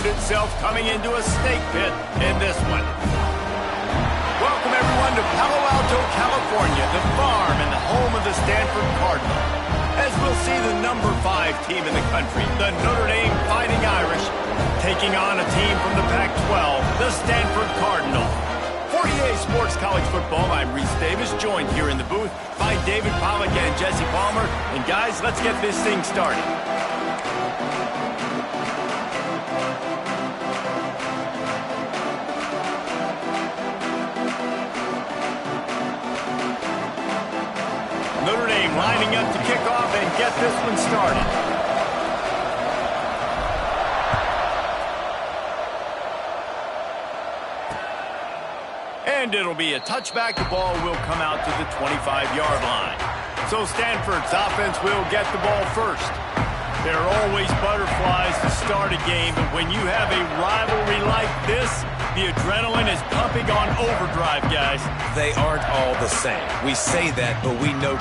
found itself coming into a snake pit in this one. Welcome, everyone, to Palo Alto, California, the farm and the home of the Stanford Cardinal. As we'll see the number 5 team in the country, the Notre Dame Fighting Irish, taking on a team from the Pac-12, the Stanford Cardinal. For EA Sports College Football, I'm Reese Davis, joined here in the booth by David Pollack and Jesse Palmer. And guys, let's get this thing started. Notre Dame lining up to kick off and get this one started. And it'll be a touchback. The ball will come out to the 25-yard line. So Stanford's offense will get the ball first. There are always butterflies to start a game, but when you have a rivalry like this, the adrenaline is pumping on overdrive, guys. They aren't all the same. We say that, but we know...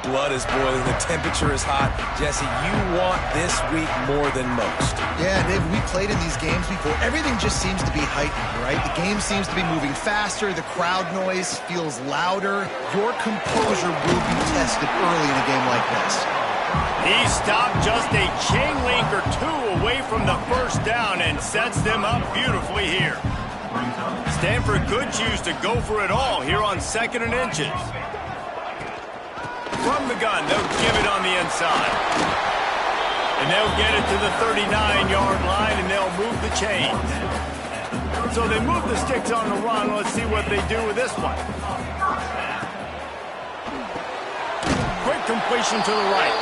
blood is boiling. The temperature is hot. Jesse, you want this week more than most. Yeah, Dave, we played in these games before. Everything just seems to be heightened, right? The game seems to be moving faster. The crowd noise feels louder. Your composure will be tested early in a game like this. He stopped just a chain link or two away from the first down and sets them up beautifully here. Stanford could choose to go for it all here on 2nd and inches. From the gun, they'll give it on the inside. And they'll get it to the 39-yard line, and they'll move the chains. So they move the sticks on the run. Let's see what they do with this one. Quick completion to the right.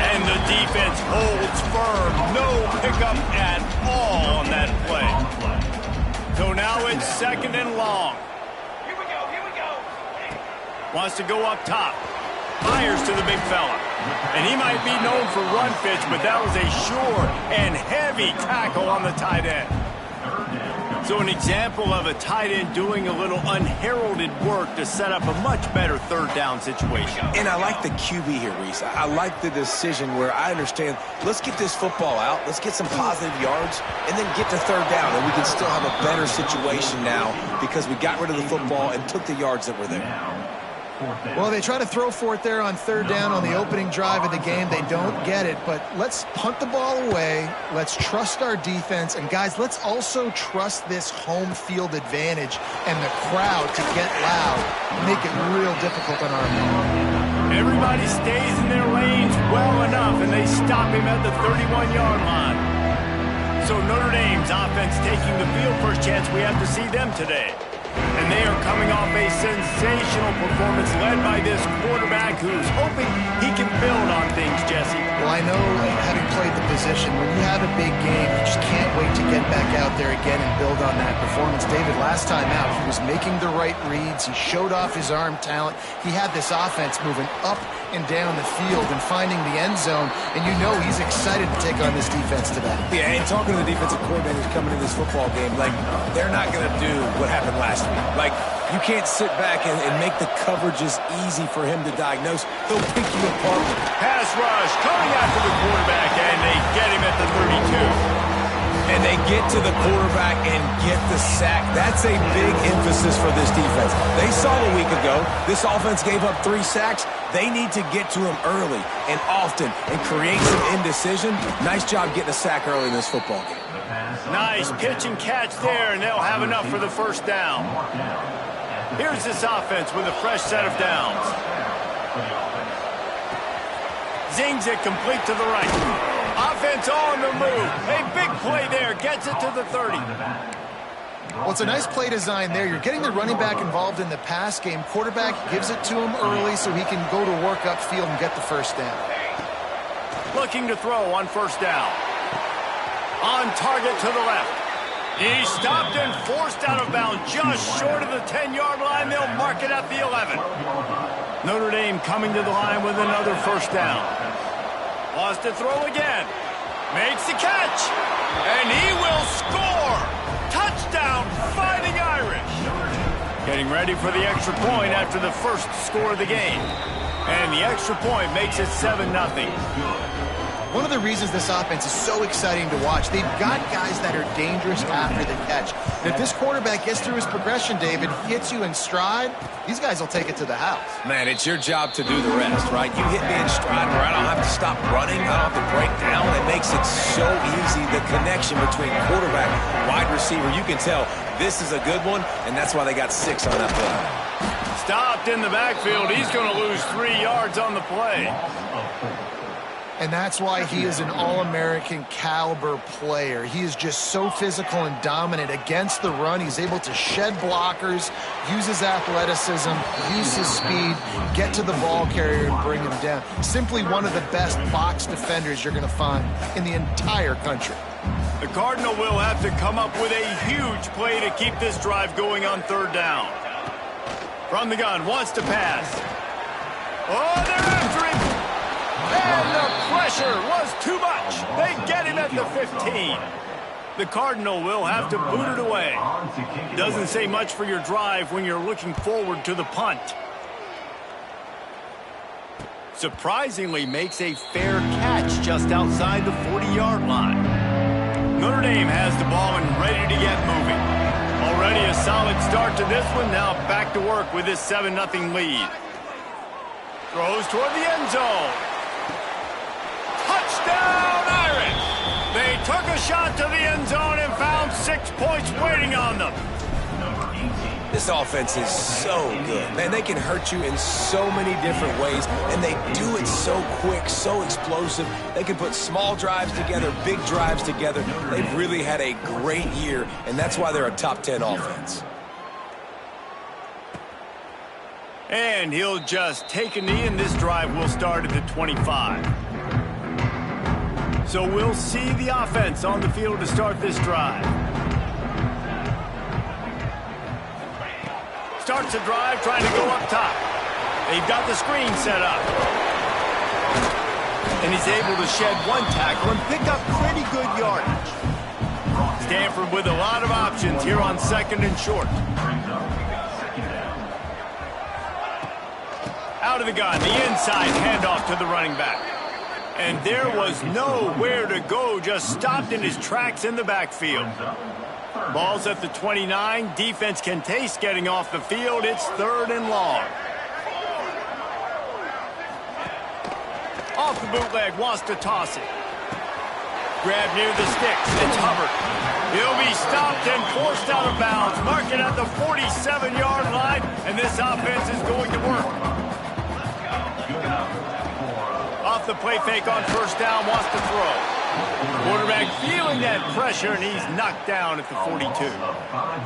And the defense holds firm. No pickup at all on that play. So now it's 2nd and long. Here we go. Wants to go up top. Fires to the big fella. And he might be known for run fits, but that was a sure and heavy tackle on the tight end. So an example of a tight end doing a little unheralded work to set up a much better 3rd down situation. And I like the QB here, Reese. I like the decision where I understand, let's get this football out, let's get some positive yards, and then get to 3rd down, and we can still have a better situation now because we got rid of the football and took the yards that were there. Well, they try to throw for it there on 3rd down on the opening drive of the game. They don't get it, but let's punt the ball away. Let's trust our defense. And, guys, let's also trust this home field advantage and the crowd to get loud and make it real difficult on our opponent. Everybody stays in their lanes well enough, and they stop him at the 31-yard line. So Notre Dame's offense taking the field. First chance we have to see them today. And they are coming off a sensational performance led by this quarterback who's hoping he can build on things, Jesse. Well, I know, having played the position, when you have a big game, you just can't wait to get back out there again and build on that performance. David, last time out, he was making the right reads. He showed off his arm talent. He had this offense moving up and down the field and finding the end zone. And you know he's excited to take on this defense today. Yeah, and talking to the defensive coordinators coming in this football game, like, they're not going to do what happened last week. Like, you can't sit back and make the coverages easy for him to diagnose. They'll pick you apart. Pass rush coming after the quarterback, and they get him at the 32. And they get to the quarterback and get the sack. That's a big emphasis for this defense. They saw a week ago, this offense gave up 3 sacks. They need to get to him early and often and create some indecision. Nice job getting a sack early in this football game. Nice pitch and catch there, and they'll have enough for the first down. Here's this offense with a fresh set of downs. Zings it complete to the right. Offense on the move. A big play there. Gets it to the 30. Well, it's a nice play design there. You're getting the running back involved in the pass game. Quarterback gives it to him early so he can go to work upfield and get the first down. Looking to throw on first down. On target to the left. He stopped and forced out of bounds just short of the 10-yard line. They'll mark it at the 11. Notre Dame coming to the line with another first down. Wants to throw again. Makes the catch. And he will score. Touchdown, Fighting Irish. Getting ready for the extra point after the first score of the game. And the extra point makes it 7-0. One of the reasons this offense is so exciting to watch, they've got guys that are dangerous after the catch. And if this quarterback gets through his progression, David, hits you in stride, these guys will take it to the house. Man, it's your job to do the rest, right? You hit me in stride where I don't have to stop running, I don't have to break down. It makes it so easy, the connection between quarterback, wide receiver. You can tell this is a good one, and that's why they got 6 on that play. Stopped in the backfield. He's going to lose 3 yards on the play. And that's why he is an All-American caliber player. He is just so physical and dominant against the run. He's able to shed blockers, use his athleticism, use his speed, get to the ball carrier and bring him down. Simply one of the best box defenders you're going to find in the entire country. The Cardinal will have to come up with a huge play to keep this drive going on third down. From the gun, wants to pass. Oh, they're after him. And the pressure was too much. They get him at the 15. The Cardinal will have to boot it away. Doesn't say much for your drive when you're looking forward to the punt. surprisingly makes a fair catch just outside the 40-yard line. Notre Dame has the ball and ready to get moving. Already a solid start to this one. Now back to work with this 7-0 lead. Throws toward the end zone. Touchdown, Irish! They took a shot to the end zone and found 6 points waiting on them. This offense is so good. Man, they can hurt you in so many different ways, and they do it so quick, so explosive. They can put small drives together, big drives together. They've really had a great year, and that's why they're a top 10 offense. And he'll just take a knee, and this drive will start at the 25. So we'll see the offense on the field to start this drive. Starts the drive trying to go up top. They've got the screen set up. And he's able to shed one tackle and pick up pretty good yardage. Stanford with a lot of options here on 2nd and short. Out of the gun, the inside handoff to the running back. And there was nowhere to go, just stopped in his tracks in the backfield. Ball's at the 29. Defense can taste getting off the field. It's 3rd and long. Off the bootleg, wants to toss it. Grab near the sticks. It's Hubbard. He'll be stopped and forced out of bounds. Mark it at the 47-yard line, and this offense is going to work. Off the play fake on 1st down, wants to throw. Quarterback feeling that pressure, and he's knocked down at the 42.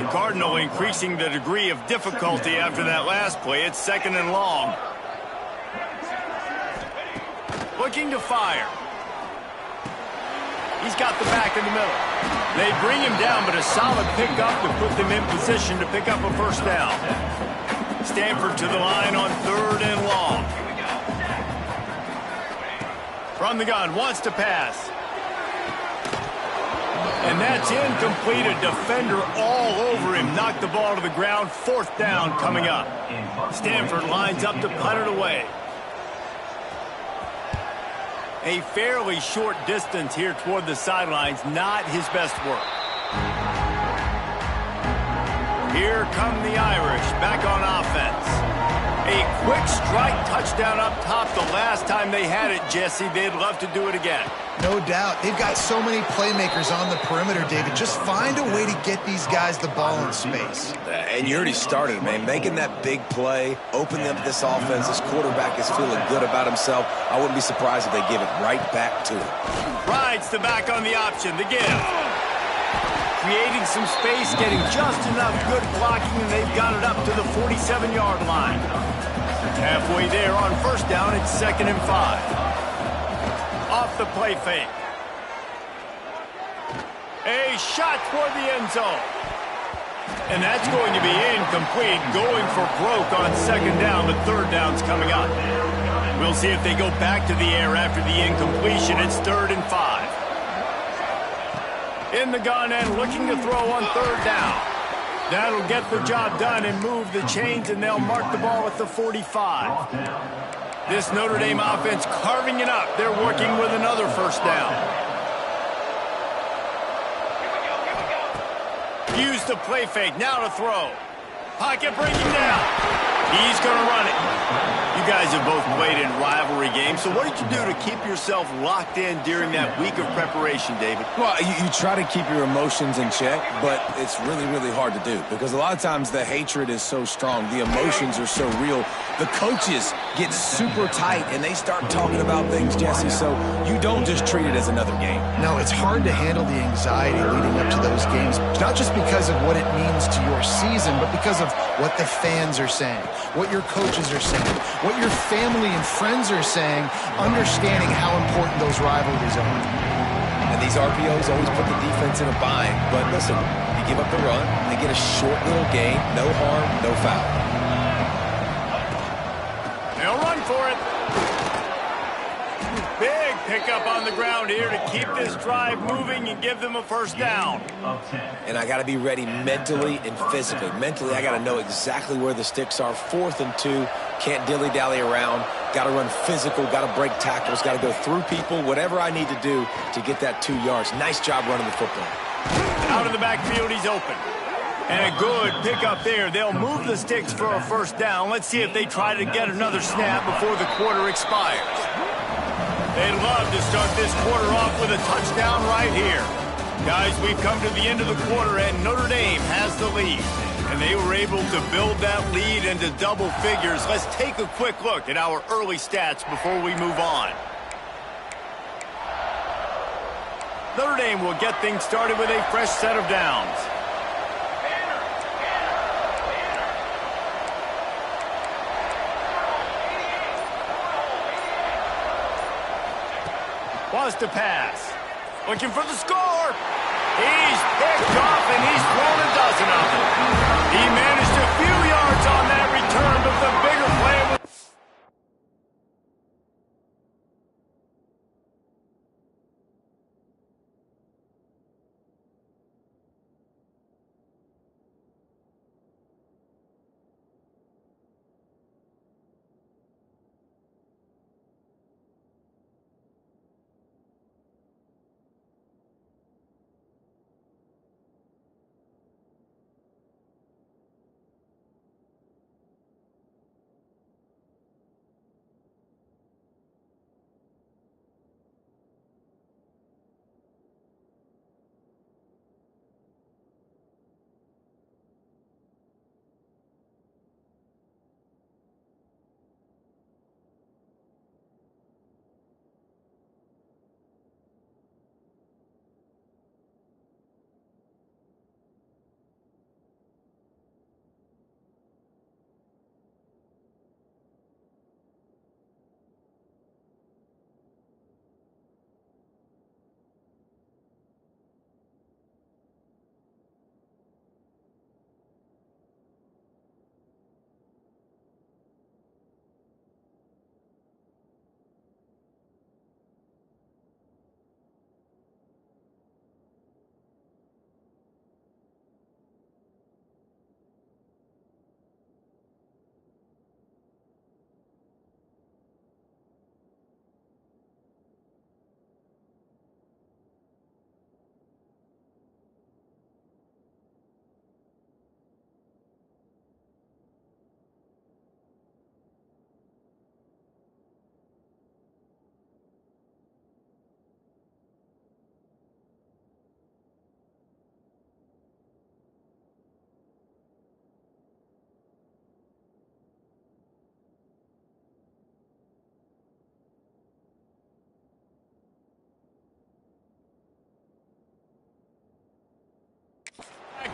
The Cardinal increasing the degree of difficulty after that last play. It's 2nd and long. Looking to fire. He's got the back in the middle. They bring him down, but a solid pickup to put them in position to pick up a 1st down. Stanford to the line on 3rd and long. From the gun, wants to pass. And that's incomplete. A defender all over him. Knocked the ball to the ground. 4th down coming up. Stanford lines up to punt it away. A fairly short distance here toward the sidelines. Not his best work. Here come the Irish back on offense. A quick strike touchdown up top the last time they had it, Jesse. They'd love to do it again. No doubt. They've got so many playmakers on the perimeter, David. Just find a way to get these guys the ball in space. And you already started, man. Making that big play, opening up this offense. This quarterback is feeling good about himself. I wouldn't be surprised if they give it right back to him. Rides the back on the option. The give. Creating some space, getting just enough good blocking, and they've got it up to the 47-yard line. Halfway there on 1st down, it's 2nd and 5. Off the play fake. A shot toward the end zone. And that's going to be incomplete. Going for broke on 2nd down, but 3rd down's coming up. We'll see if they go back to the air after the incompletion. It's 3rd and 5. In the gun and looking to throw on 3rd down. That'll get the job done and move the chains, and they'll mark the ball at the 45. This Notre Dame offense carving it up. They're working with another 1st down. Use the play fake. Now to throw. Pocket breaking down. He's going to run it. You guys have both played in rivalry games, so what did you do to keep yourself locked in during that week of preparation, David? Well, you try to keep your emotions in check, but it's really, really hard to do because a lot of times the hatred is so strong. The emotions are so real. The coaches get super tight, and they start talking about things, Jesse, so you don't just treat it as another game. No, it's hard to handle the anxiety leading up to those games, not just because of what it means to your season, but because of what the fans are saying, what your coaches are saying, what your family and friends are saying, understanding how important those rivalries are. And these RPOs always put the defense in a bind, but listen, you give up the run, they get a short little gain, no harm, no foul. They'll run for it. Big pickup on the ground here to keep this drive moving and give them a 1st down. And I got to be ready mentally and physically. Mentally, I got to know exactly where the sticks are. 4th and 2, can't dilly-dally around. Got to run physical, got to break tackles, got to go through people, whatever I need to do to get that 2 yards. Nice job running the football. Out of the backfield, he's open. And a good pickup there. They'll move the sticks for a first down. Let's see if they try to get another snap before the quarter expires. They'd love to start this quarter off with a touchdown right here. Guys, we've come to the end of the quarter, and Notre Dame has the lead. And they were able to build that lead into double figures. Let's take a quick look at our early stats before we move on. Notre Dame will get things started with a fresh set of downs. Wants to pass. Looking for the score. He's picked off, and he's thrown a dozen of them. He managed a few yards on that return, but the bigger play was...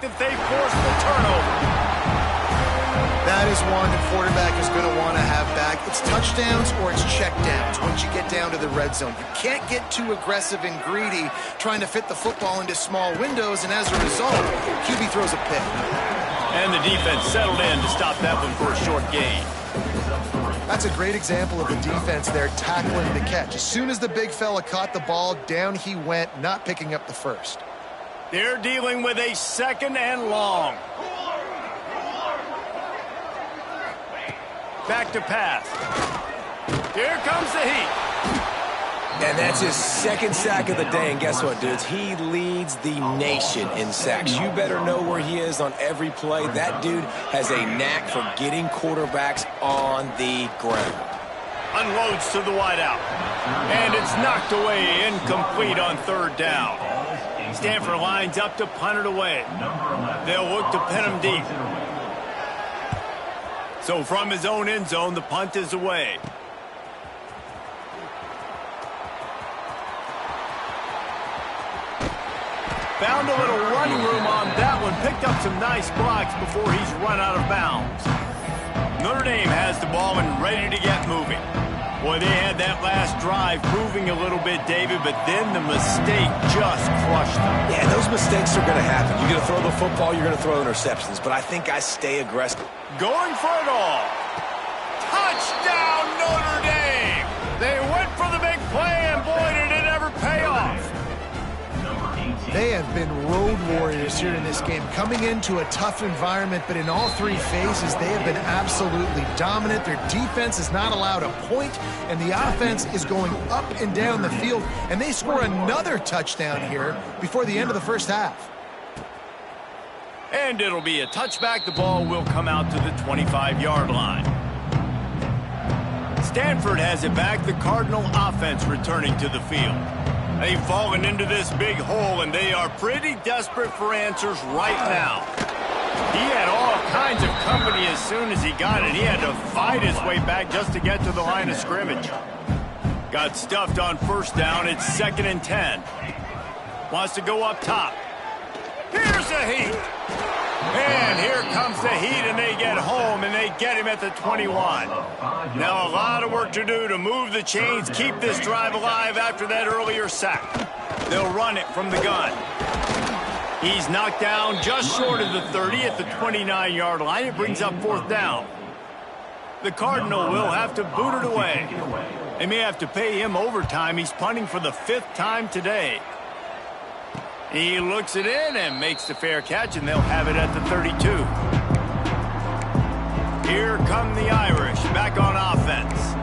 If they force the turnover. That is one the quarterback is going to want to have back. It's touchdowns or it's checkdowns once you get down to the red zone. You can't get too aggressive and greedy trying to fit the football into small windows, and as a result, QB throws a pick. And the defense settled in to stop that one for a short gain. That's a great example of the defense there tackling the catch. As soon as the big fella caught the ball, down he went, not picking up the first. They're dealing with a second and long. Back to pass. Here comes the heat. And that's his second sack of the day. And guess what, dudes? He leads the nation in sacks. You better know where he is on every play. That dude has a knack for getting quarterbacks on the ground. Unloads to the wideout. And it's knocked away, incomplete on third down. Stanford lines up to punt it away. They'll look to pin him deep. So from his own end zone, the punt is away. Found a little running room on that one. Picked up some nice blocks before he's run out of bounds. Notre Dame has the ball and ready to get moving. Boy, they had that last drive moving a little bit, David, but then the mistake just crushed them. Yeah, those mistakes are going to happen. You're going to throw the football, you're going to throw interceptions, but I think I stay aggressive. Going for it all. Touchdown, Notre Dame! They went for the big play, and boy, did it ever pay off. They have been road warriors players here in this game coming into a tough environment, but in all three phases, they have been absolutely dominant. Their defense is not allowed a point, and the offense is going up and down the field, and they score another touchdown here before the end of the first half. And it'll be a touchback. The ball will come out to the 25-yard line. Stanford has it back. The Cardinal offense returning to the field. They've fallen into this big hole, and they are pretty desperate for answers right now. He had all kinds of company as soon as he got it. He had to fight his way back just to get to the line of scrimmage. Got stuffed on first down. It's 2nd and 10. Wants to go up top. Here's the heat. And here comes the heat, and they get home, and they get him at the 21. Now a lot of work to do to move the chains, keep this drive alive after that earlier sack. They'll run it from the gun. He's knocked down just short of the 30 at the 29-yard line. It brings up 4th down. The Cardinal will have to boot it away. They may have to pay him overtime. He's punting for the 5th time today. He looks it in and makes the fair catch, and they'll have it at the 32. Here come the Irish, back on offense.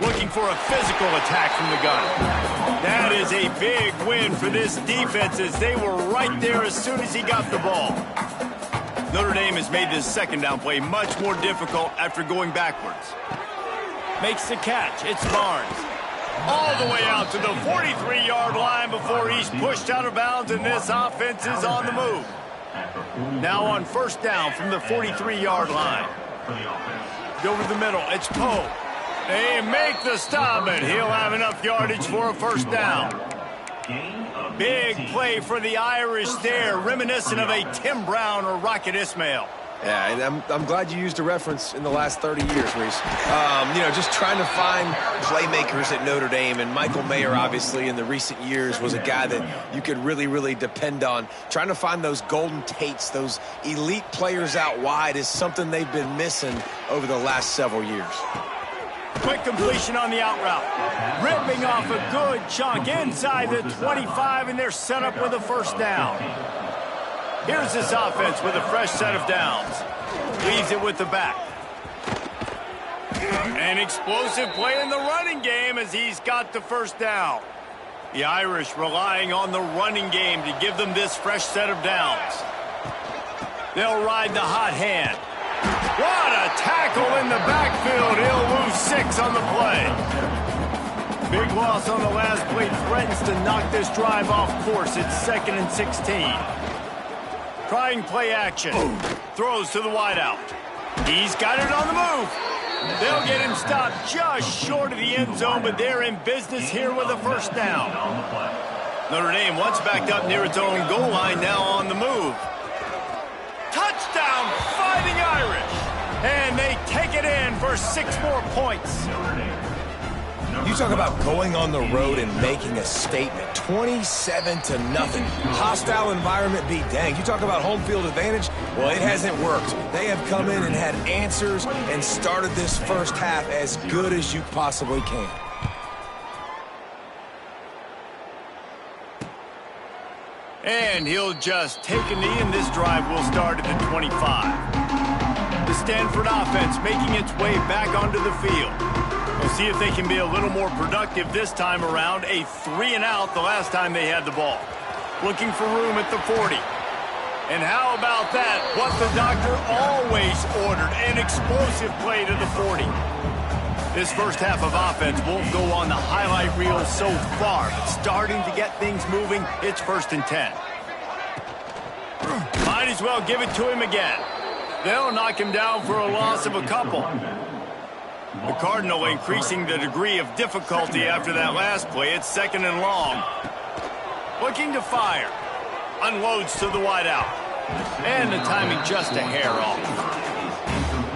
Looking for a physical attack from the gun. That is a big win for this defense, as they were right there as soon as he got the ball. Notre Dame has made this 2nd down play much more difficult after going backwards. Makes the catch. It's Barnes. All the way out to the 43-yard line before he's pushed out of bounds, and this offense is on the move. Now on first down from the 43-yard line. Over the middle. It's Poe. They make the stop, and he'll have enough yardage for a first down. Big play for the Irish there, reminiscent of a Tim Brown or Rocket Ismail. Yeah, and I'm glad you used a reference in the last 30 years, Reese. Just trying to find playmakers at Notre Dame, and Michael Mayer, obviously, in the recent years was a guy that you could really, really depend on. Trying to find those golden Tates, those elite players out wide is something they've been missing over the last several years. Quick completion on the out route. Ripping off a good chunk inside the 25, and they're set up with a first down. Here's this offense with a fresh set of downs. Leaves it with the back. An explosive play in the running game as he's got the first down. The Irish relying on the running game to give them this fresh set of downs. They'll ride the hot hand. What a tackle in the backfield. He'll lose 6 on the play. Big loss on the last play, threatens to knock this drive off course. It's 2nd and 16. Trying play action. Throws to the wideout. He's got it on the move. They'll get him stopped just short of the end zone, but they're in business here with a first down. Notre Dame once backed up near its own goal line, now on the move. Touchdown, Fighting Irish. And they take it in for 6 more points. You talk about going on the road and making a statement. 27-0. Hostile environment be danged. You talk about home field advantage. Well, it hasn't worked. They have come in and had answers and started this first half as good as you possibly can. And he'll just take a knee, and this drive will start at the 25. The Stanford offense making its way back onto the field. We'll see if they can be a little more productive this time around. A 3-and-out the last time they had the ball. Looking for room at the 40. And how about that? What the doctor always ordered, an explosive play to the 40. This first half of offense won't go on the highlight reel so far, but starting to get things moving. It's 1st and 10. Might as well give it to him again. They'll knock him down for a loss of a couple. The Cardinal increasing the degree of difficulty after that last play. It's 2nd and long. Looking to fire. Unloads to the wideout. And the timing just a hair off.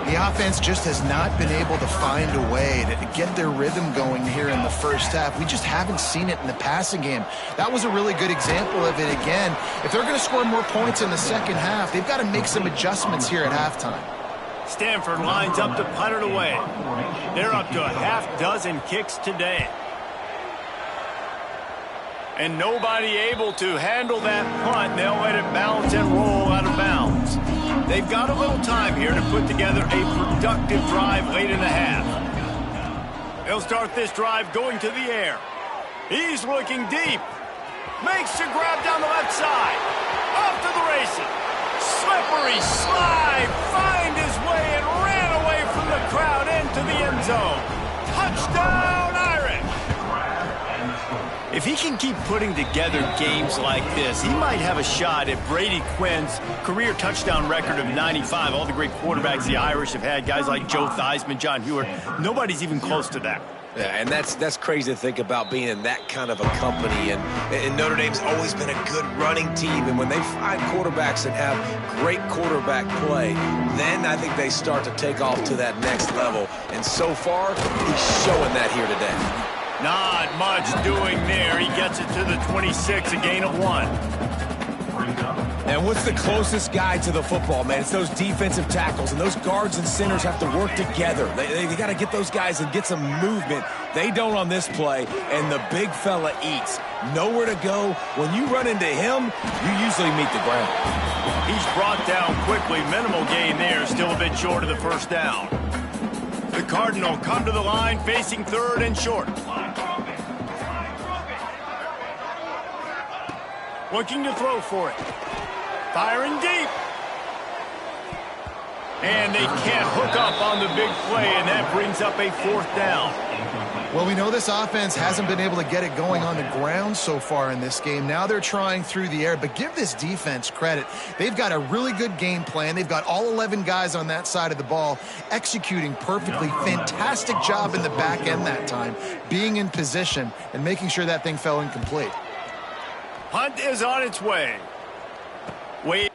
The offense just has not been able to find a way to get their rhythm going here in the first half. We just haven't seen it in the passing game. That was a really good example of it again. If they're going to score more points in the second half, they've got to make some adjustments here at halftime. Stanford lines up to punt it away. They're up to a half dozen kicks today. And nobody able to handle that punt. They'll let it bounce and roll out of bounds. They've got a little time here to put together a productive drive late in the half. They'll start this drive going to the air. He's looking deep. Makes the grab down the left side. Off to the races. Slippery slide. Find his way and ran away from the crowd into the end zone. Touchdown, Irish. If he can keep putting together games like this, he might have a shot at Brady Quinn's career touchdown record of 95. All the great quarterbacks the Irish have had, guys like Joe Theismann, John Hewitt, nobody's even close to that. Yeah, and that's crazy to think about being in that kind of a company. And Notre Dame's always been a good running team. And when they find quarterbacks that have great quarterback play, then I think they start to take off to that next level. And so far, he's showing that here today. Not much doing there. He gets it to the 26, a gain of 1. And what's the closest guy to the football, man? It's those defensive tackles, and those guards and centers have to work together. They got to get those guys and get some movement. They don't on this play, and the big fella eats. Nowhere to go. When you run into him, you usually meet the ground. He's brought down quickly. Minimal gain there. Still a bit short of the first down. The Cardinal come to the line facing third and short. Looking to throw for it. Firing deep. And they can't hook up on the big play, and that brings up a fourth down. Well, we know this offense hasn't been able to get it going on the ground so far in this game. Now they're trying through the air, but give this defense credit. They've got a really good game plan. They've got all 11 guys on that side of the ball executing perfectly. Fantastic job in the back end that time, being in position and making sure that thing fell incomplete. Punt is on its way. Wait.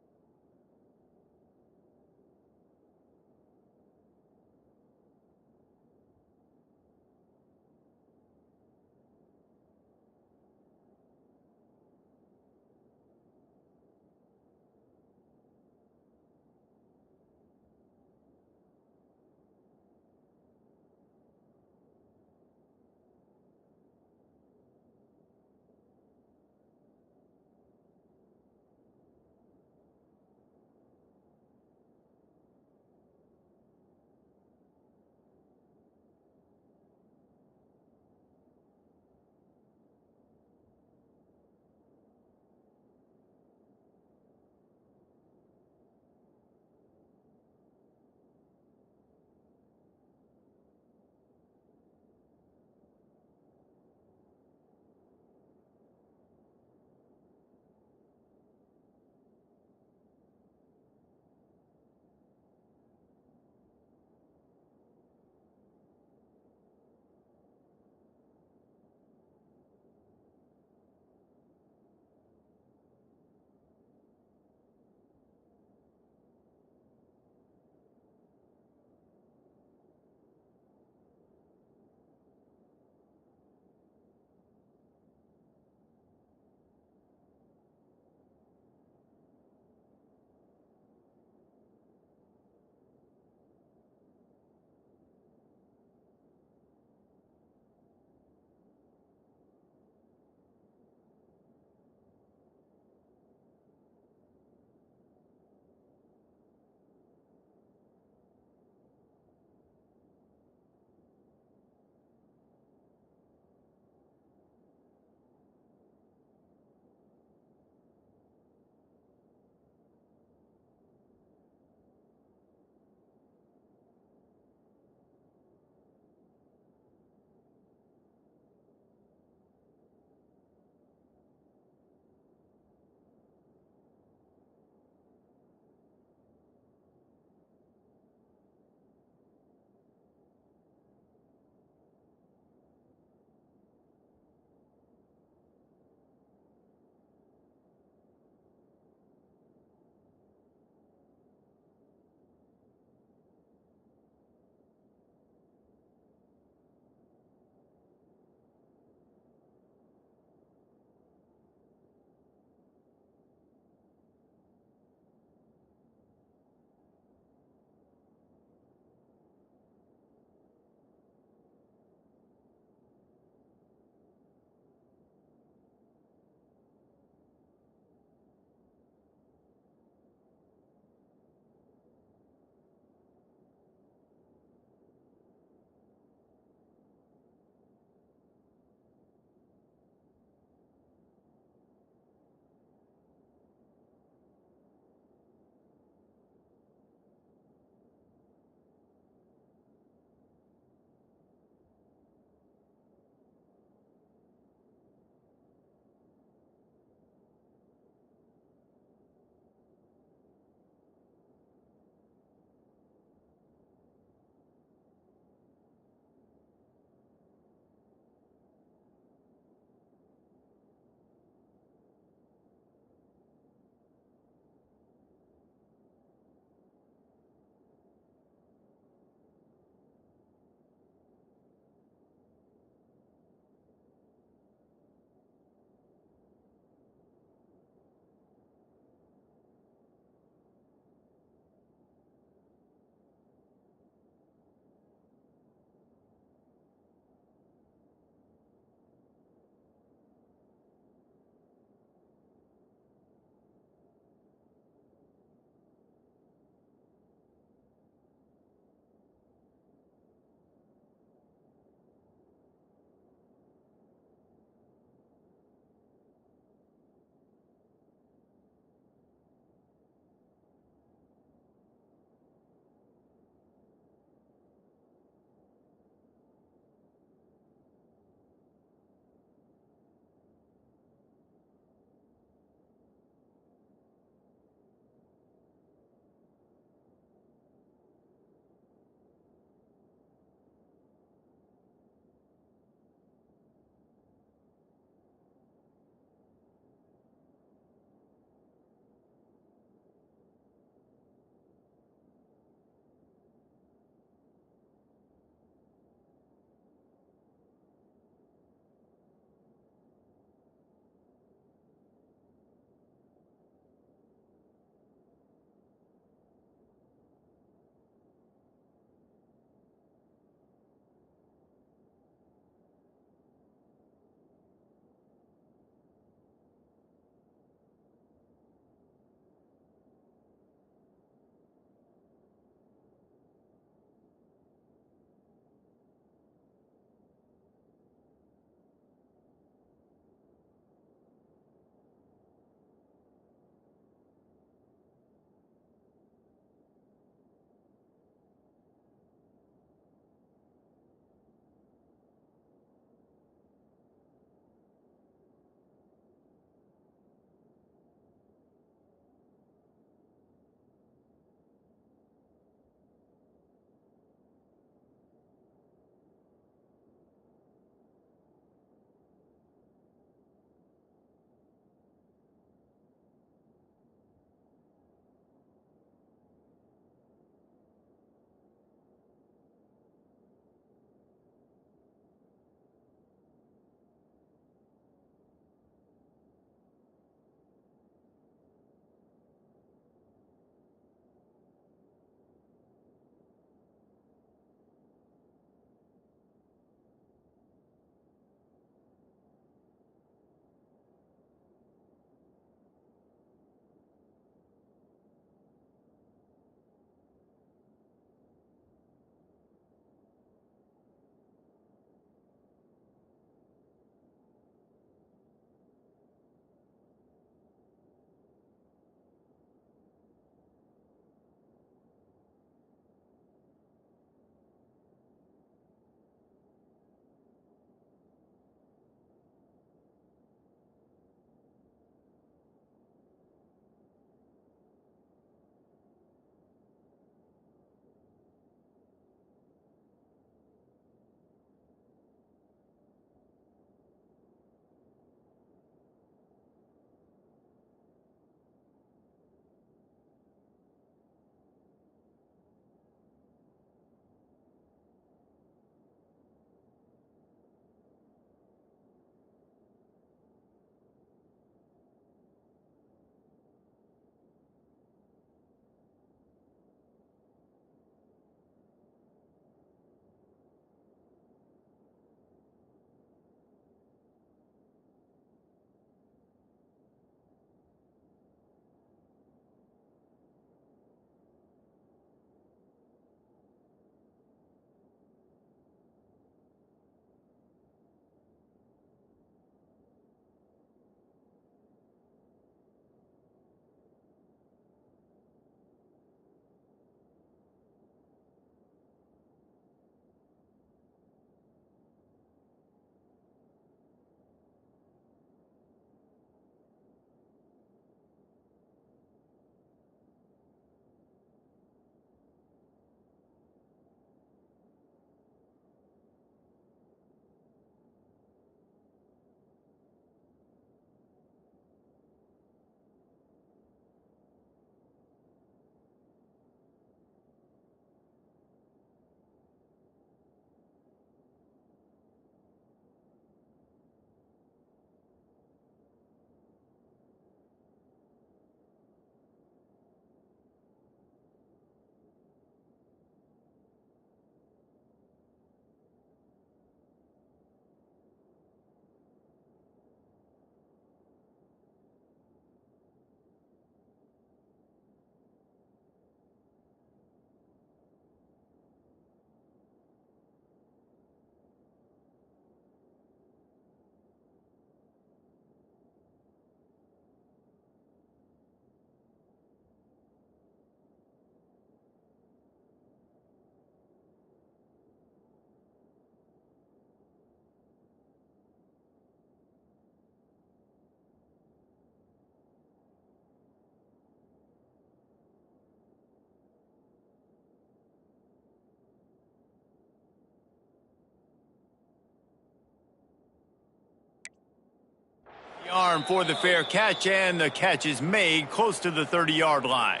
Arm for the fair catch, and the catch is made close to the 30-yard line.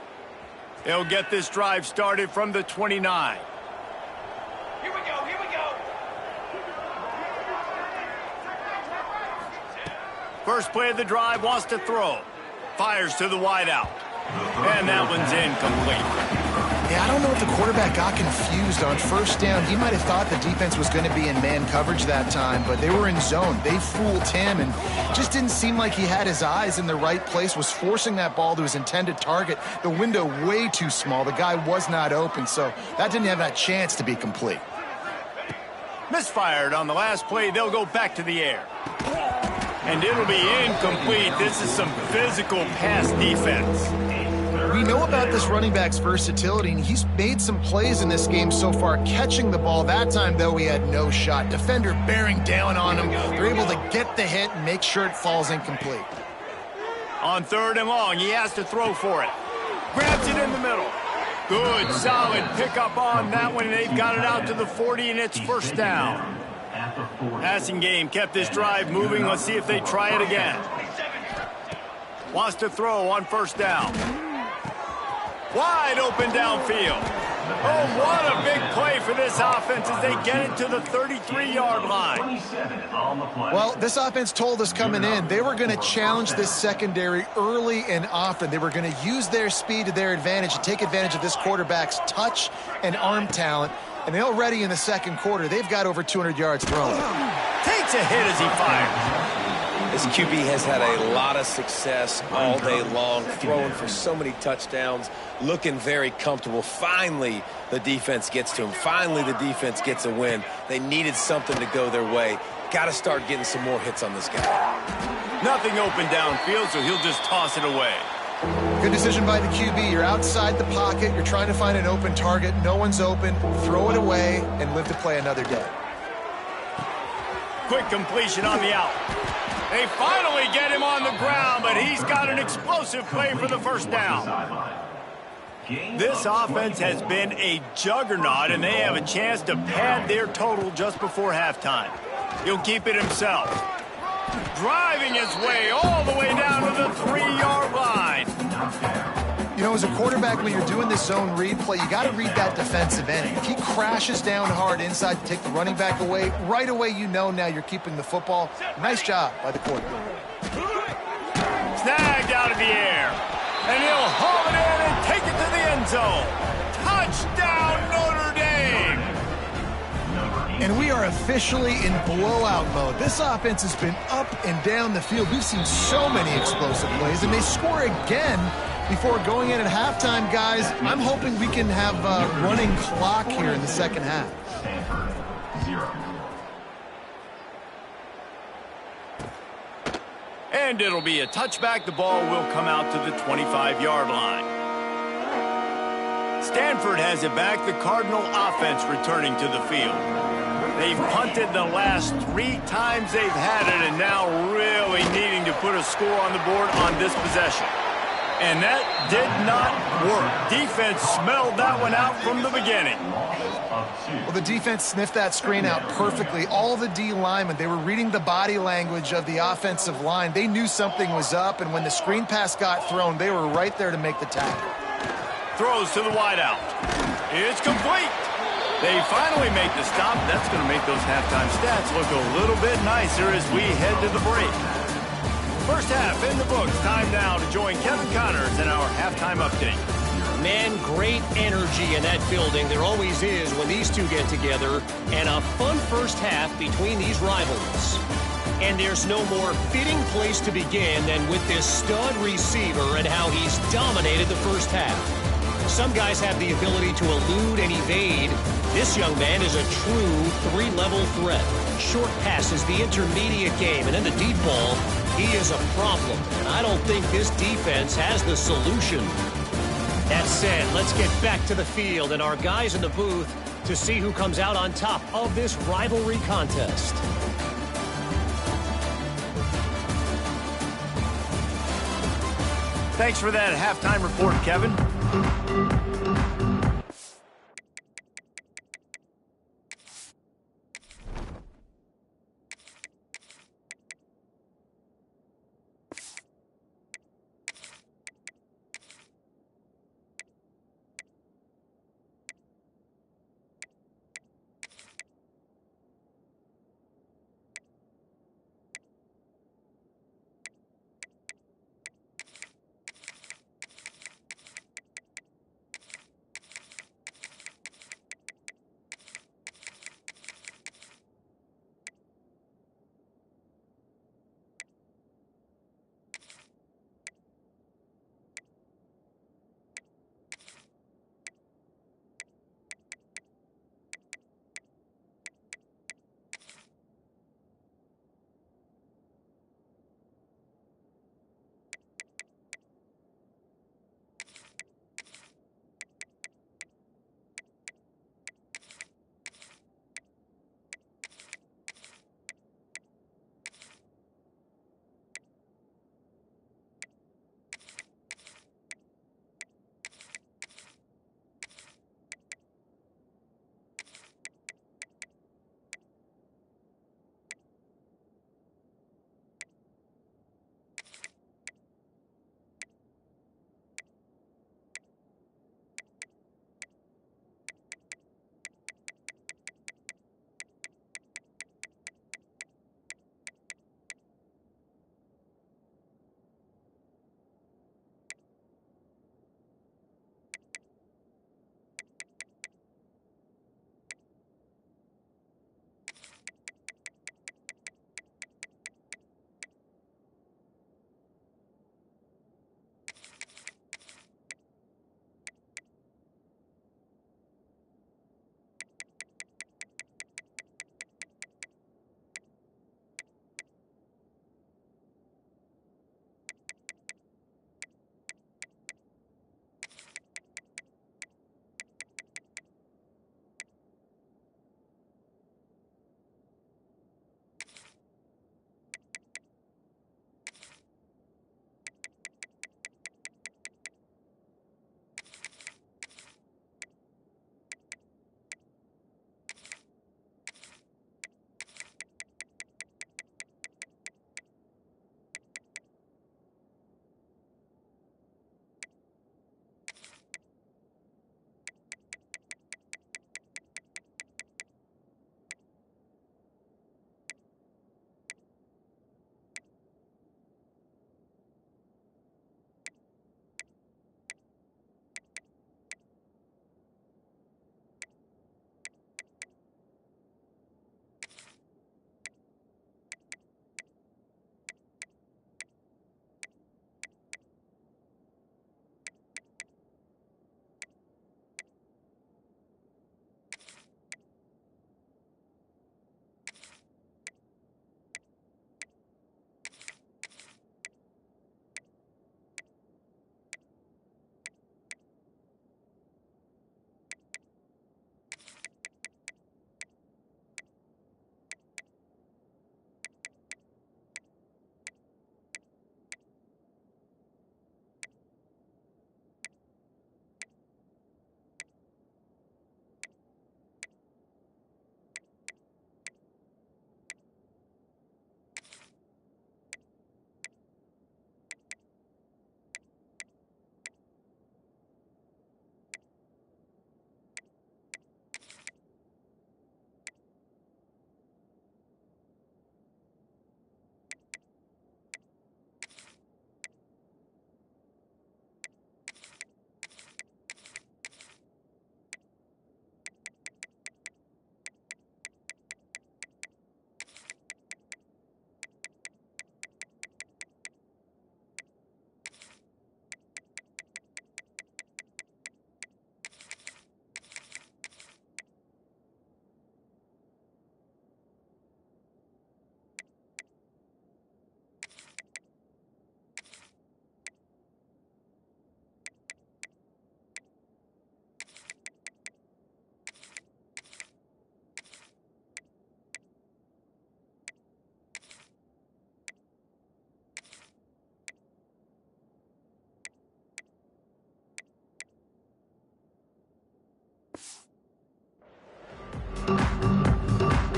They'll get this drive started from the 29. Here we go, here we go. First play of the drive, wants to throw. Fires to the wideout. And that one's incomplete. Yeah, I don't know if the quarterback got confused on first down. He might have thought the defense was going to be in man coverage that time, but they were in zone. They fooled him, and just didn't seem like he had his eyes in the right place, was forcing that ball to his intended target. The window way too small. The guy was not open, so that didn't have that chance to be complete. Misfired on the last play. They'll go back to the air. And it'll be incomplete. This is some physical pass defense. We know about this running back's versatility, and he's made some plays in this game so far, catching the ball. That time, though, he had no shot. Defender bearing down on him. They're able to get the hit and make sure it falls incomplete. On 3rd and long, he has to throw for it. Grabs it in the middle. Good, solid pickup on that one, and they've got it out to the 40, and it's first down. Passing game kept this drive moving. Let's see if they try it again. Wants to throw on first down. Wide open downfield. Oh, what a big play for this offense as they get it to the 33-yard line. Well, this offense told us coming in they were going to challenge this secondary early and often. They were going to use their speed to their advantage and take advantage of this quarterback's touch and arm talent. And already in the second quarter, they've got over 200 yards thrown. Takes a hit as he fires. This QB has had a lot of success all day long, throwing for so many touchdowns, looking very comfortable. Finally, the defense gets to him. Finally, the defense gets a win. They needed something to go their way. Got to start getting some more hits on this guy. Nothing open downfield, so he'll just toss it away. Good decision by the QB. You're outside the pocket. You're trying to find an open target. No one's open. Throw it away and live to play another day. Quick completion on the out. They finally get him on the ground, but he's got an explosive play for the first down. This offense has been a juggernaut, and they have a chance to pad their total just before halftime. He'll keep it himself. Driving his way all the way down to the 3-yard line. You know, as a quarterback, when you're doing this zone read play, you got to read that defensive end. If he crashes down hard inside to take the running back away, right away you know now you're keeping the football. Nice job by the quarterback. Snagged out of the air. And he'll haul it in and take it to the end zone. Touchdown, Notre Dame! And we are officially in blowout mode. This offense has been up and down the field. We've seen so many explosive plays, and they score again before going in at halftime. Guys, I'm hoping we can have a running clock here in the second half. And it'll be a touchback. The ball will come out to the 25-yard line. Stanford has it back. The Cardinal offense returning to the field. They've punted the last 3 times they've had it, and now really needing to put a score on the board on this possession. And that did not work. Defense smelled that one out from the beginning. Well, the defense sniffed that screen out perfectly. All the D linemen, they were reading the body language of the offensive line. They knew something was up, and when the screen pass got thrown, they were right there to make the tackle. Throws to the wideout. It's complete. They finally make the stop. That's going to make those halftime stats look a little bit nicer as we head to the break. First half in the books. Time now to join Kevin Connors in our halftime update. Man, great energy in that building. There always is when these two get together. And a fun first half between these rivals. And there's no more fitting place to begin than with this stud receiver and how he's dominated the first half. Some guys have the ability to elude and evade. This young man is a true 3-level threat. Short passes, the intermediate game, and then the deep ball. He is a problem, and I don't think this defense has the solution. That said, let's get back to the field and our guys in the booth to see who comes out on top of this rivalry contest. Thanks for that halftime report, Kevin.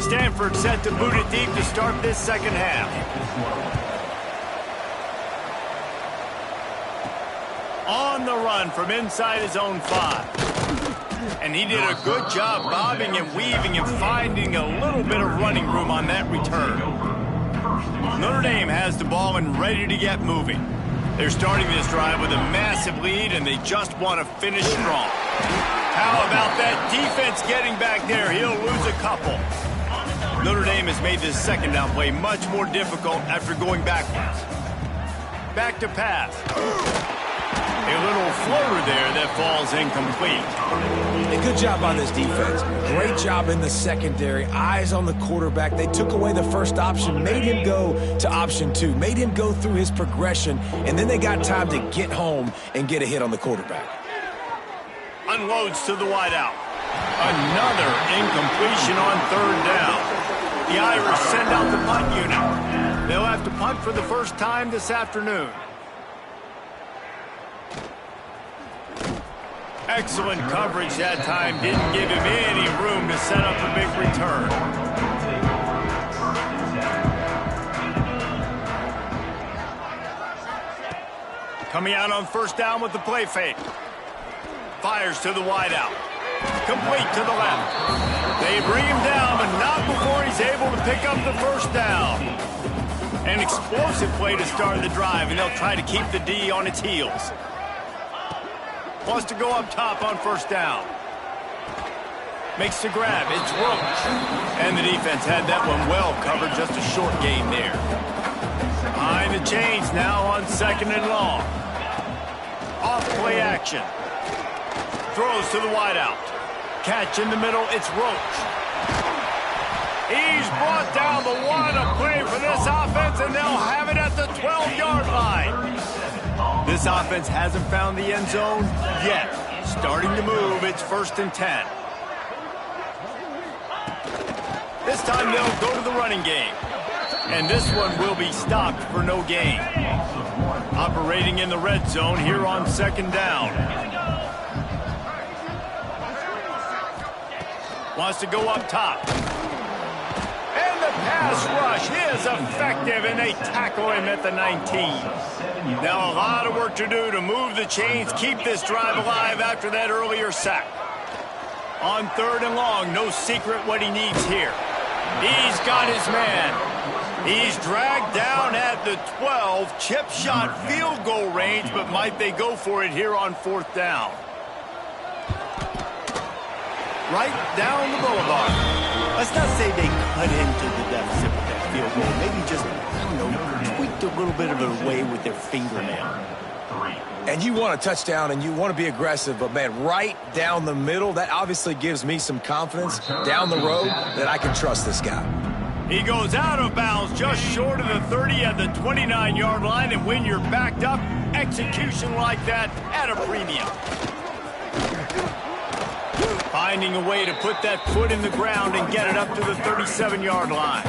Stanford set to boot it deep to start this second half. On the run from inside his own 5. And he did a good job bobbing and weaving and finding a little bit of running room on that return. Notre Dame has the ball and ready to get moving. They're starting this drive with a massive lead, and they just want to finish strong. How about that defense getting back there? He'll lose a couple. Notre Dame has made this second down play much more difficult after going backwards. Back to pass. A little floater there that falls incomplete. A good job on this defense. Great job in the secondary. Eyes on the quarterback. They took away the first option, made him go to option 2, made him go through his progression, and then they got time to get home and get a hit on the quarterback. Unloads to the wideout. Another incompletion on third down. The Irish send out the punt unit. They'll have to punt for the first time this afternoon. Excellent coverage that time. Didn't give him any room to set up a big return. Coming out on first down with the play fake. Fires to the wideout. Complete to the left. They bring him down, but not before he's able to pick up the first down. An explosive play to start the drive, and they'll try to keep the D on its heels. Wants to go up top on first down. Makes the grab. It's Roach. And the defense had that one well covered. Just a short gain there. Behind the chains now on second and long. Off play action. Throws to the wideout. Catch in the middle. It's Roach. He's brought down the one. A play for this offense, and they'll have it at the 12-yard line. This offense hasn't found the end zone yet. Starting to move. It's 1st and 10. This time they'll go to the running game. And this one will be stopped for no gain. Operating in the red zone here on second down. Wants to go up top. And the pass rush is effective, and they tackle him at the 19. Now a lot of work to do to move the chains, keep this drive alive after that earlier sack. On third and long, no secret what he needs here. He's got his man. He's dragged down at the 12. Chip shot field goal range, but might they go for it here on fourth down? Right down the boulevard. Let's not say they cut into the deficit with that field goal. Maybe just, I don't know, tweaked a little bit of it away with their fingernail. And you want a touchdown and you want to be aggressive, but man, right down the middle, that obviously gives me some confidence down the road that I can trust this guy. He goes out of bounds just short of the 30 at the 29-yard line, and when you're backed up, execution like that at a premium. Finding a way to put that foot in the ground and get it up to the 37-yard line.